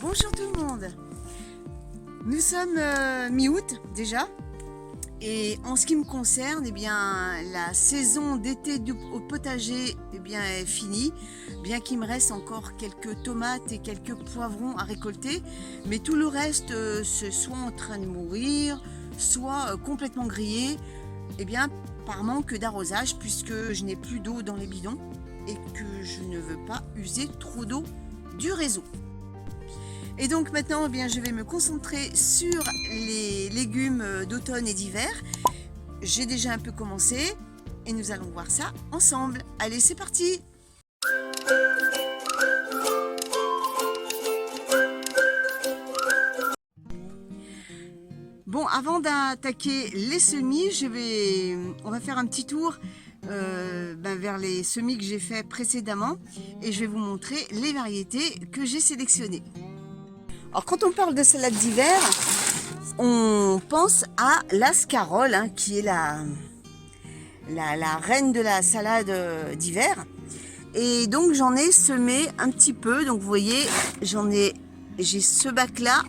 Bonjour tout le monde. Nous sommes mi-août déjà et en ce qui me concerne, la saison d'été au potager est finie, bien qu'il me reste encore quelques tomates et quelques poivrons à récolter, mais tout le reste c'est soit en train de mourir, soit complètement grillé, par manque d'arrosage, puisque je n'ai plus d'eau dans les bidons et que je ne veux pas user trop d'eau du réseau. Et donc maintenant, je vais me concentrer sur les légumes d'automne et d'hiver. J'ai déjà un peu commencé et nous allons voir ça ensemble. Allez, c'est parti! Bon, avant d'attaquer les semis, on va faire un petit tour vers les semis que j'ai fait précédemment et je vais vous montrer les variétés que j'ai sélectionnées. Alors quand on parle de salade d'hiver, on pense à la scarole, qui est la reine de la salade d'hiver. Et donc j'en ai semé un petit peu, donc vous voyez, j'ai ce bac là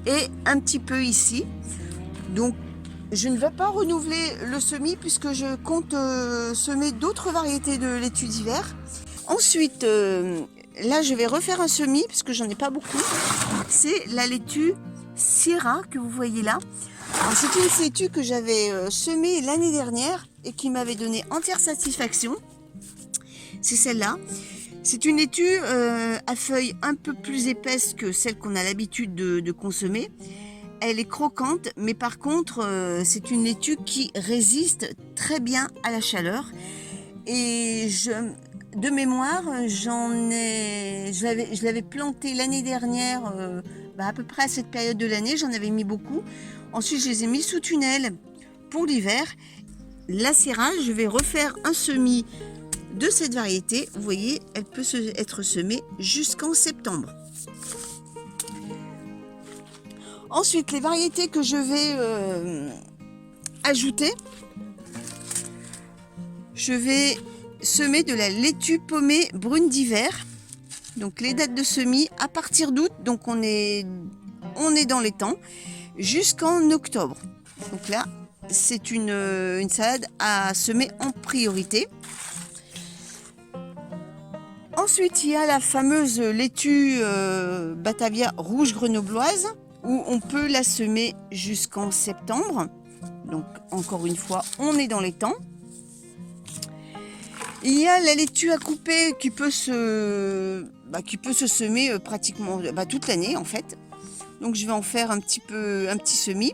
et un petit peu ici. Donc je ne vais pas renouveler le semis puisque je compte semer d'autres variétés de laitue d'hiver. Ensuite, là je vais refaire un semis puisque j'en ai pas beaucoup. C'est la laitue Syrah que vous voyez là. C'est une laitue que j'avais semée l'année dernière et qui m'avait donné entière satisfaction. C'est celle-là. C'est une laitue à feuilles un peu plus épaisses que celle qu'on a l'habitude de consommer. Elle est croquante, mais par contre, c'est une laitue qui résiste très bien à la chaleur. Et de mémoire, je l'avais plantée l'année dernière, à peu près à cette période de l'année, j'en avais mis beaucoup. Ensuite, je les ai mis sous tunnel pour l'hiver. La Syrah, je vais refaire un semis de cette variété. Vous voyez, elle peut être semée jusqu'en septembre. Ensuite, les variétés que je vais ajouter, je vais semer de la laitue pommée brune d'hiver. Donc les dates de semis à partir d'août, donc on est dans les temps, jusqu'en octobre. Donc là, c'est une salade à semer en priorité. Ensuite, il y a la fameuse laitue Batavia rouge grenobloise, où on peut la semer jusqu'en septembre. Donc encore une fois, on est dans les temps. Il y a la laitue à couper qui peut se semer pratiquement toute l'année en fait. Donc je vais en faire un petit semis.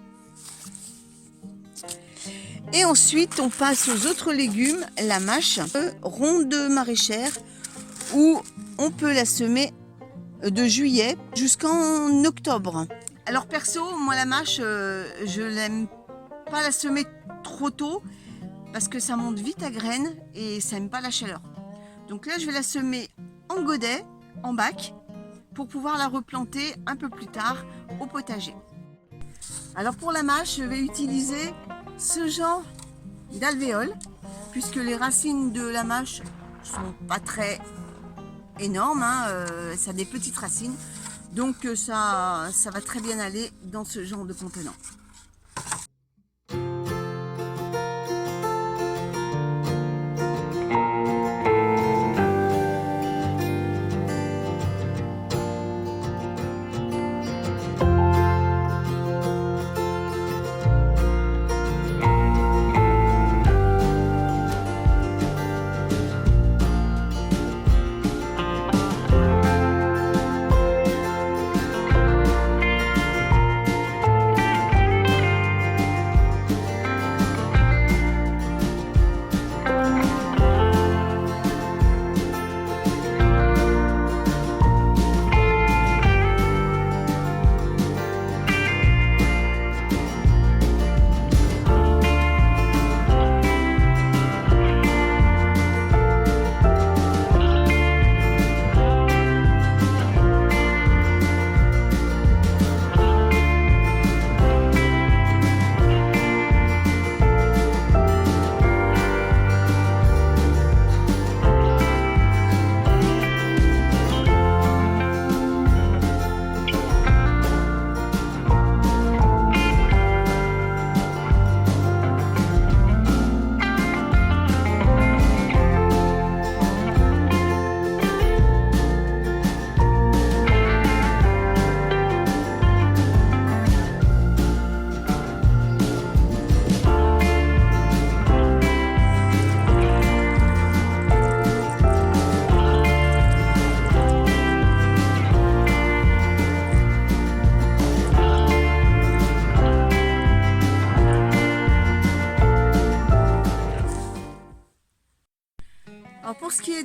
Et ensuite on passe aux autres légumes, la mâche ronde maraîchère, où on peut la semer de juillet jusqu'en octobre. Alors perso, moi la mâche, je n'aime pas la semer trop tôt parce que ça monte vite à graines et ça n'aime pas la chaleur. Donc là, je vais la semer en godet, en bac, pour pouvoir la replanter un peu plus tard au potager. Alors pour la mâche, je vais utiliser ce genre d'alvéole puisque les racines de la mâche sont pas très énormes, ça a des petites racines. Donc ça va très bien aller dans ce genre de contenant.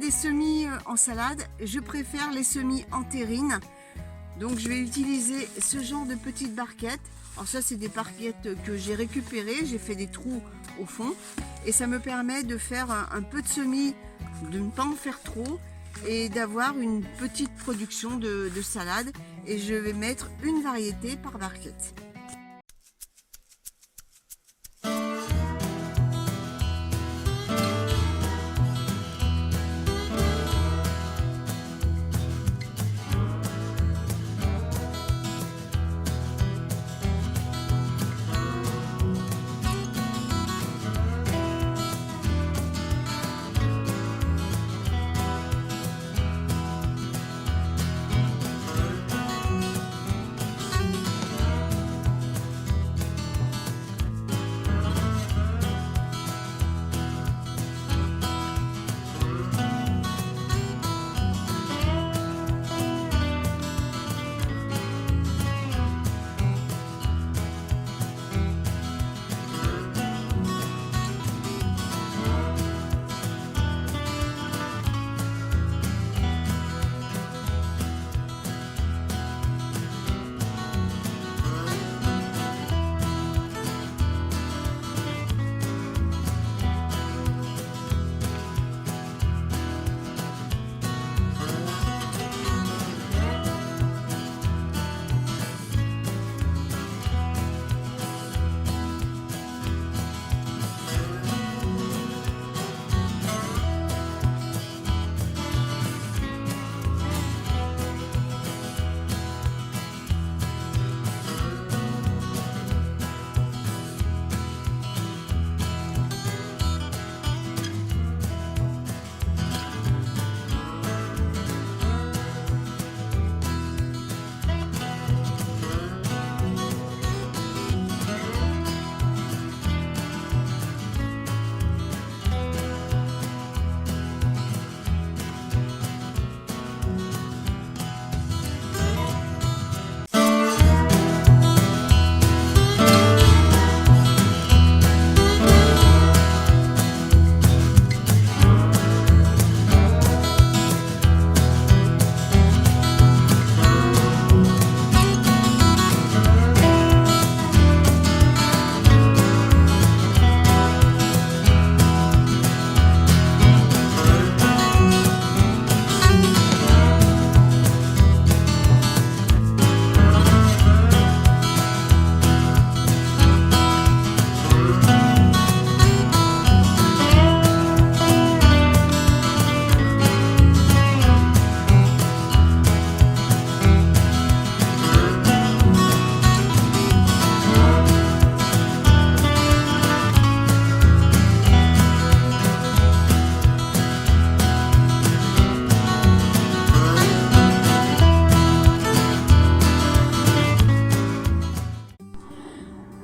des semis en salade, je préfère les semis en terrine. Donc je vais utiliser ce genre de petites barquettes. Alors ça c'est des barquettes que j'ai récupérées, j'ai fait des trous au fond. Et ça me permet de faire un peu de semis, de ne pas en faire trop. Et d'avoir une petite production de salade. Et je vais mettre une variété par barquette.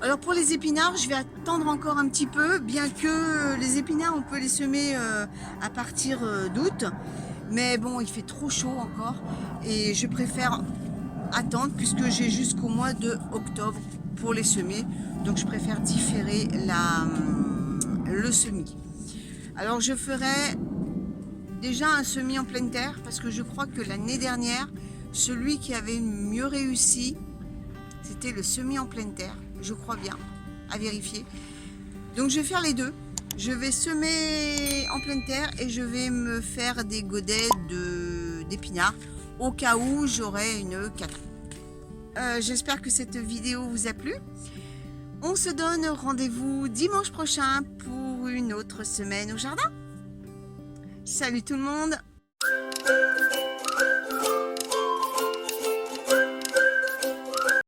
Alors pour les épinards, je vais attendre encore un petit peu, bien que les épinards, on peut les semer à partir d'août. Mais bon, il fait trop chaud encore et je préfère attendre puisque j'ai jusqu'au mois de octobre pour les semer. Donc je préfère différer le semis. Alors je ferai déjà un semis en pleine terre parce que je crois que l'année dernière, celui qui avait mieux réussi, c'était le semis en pleine terre. Je crois bien, à vérifier. Donc je vais faire les deux. Je vais semer en pleine terre et je vais me faire des godets d'épinards au cas où j'aurai une cata. J'espère que cette vidéo vous a plu. On se donne rendez-vous dimanche prochain pour une autre semaine au jardin. Salut tout le monde!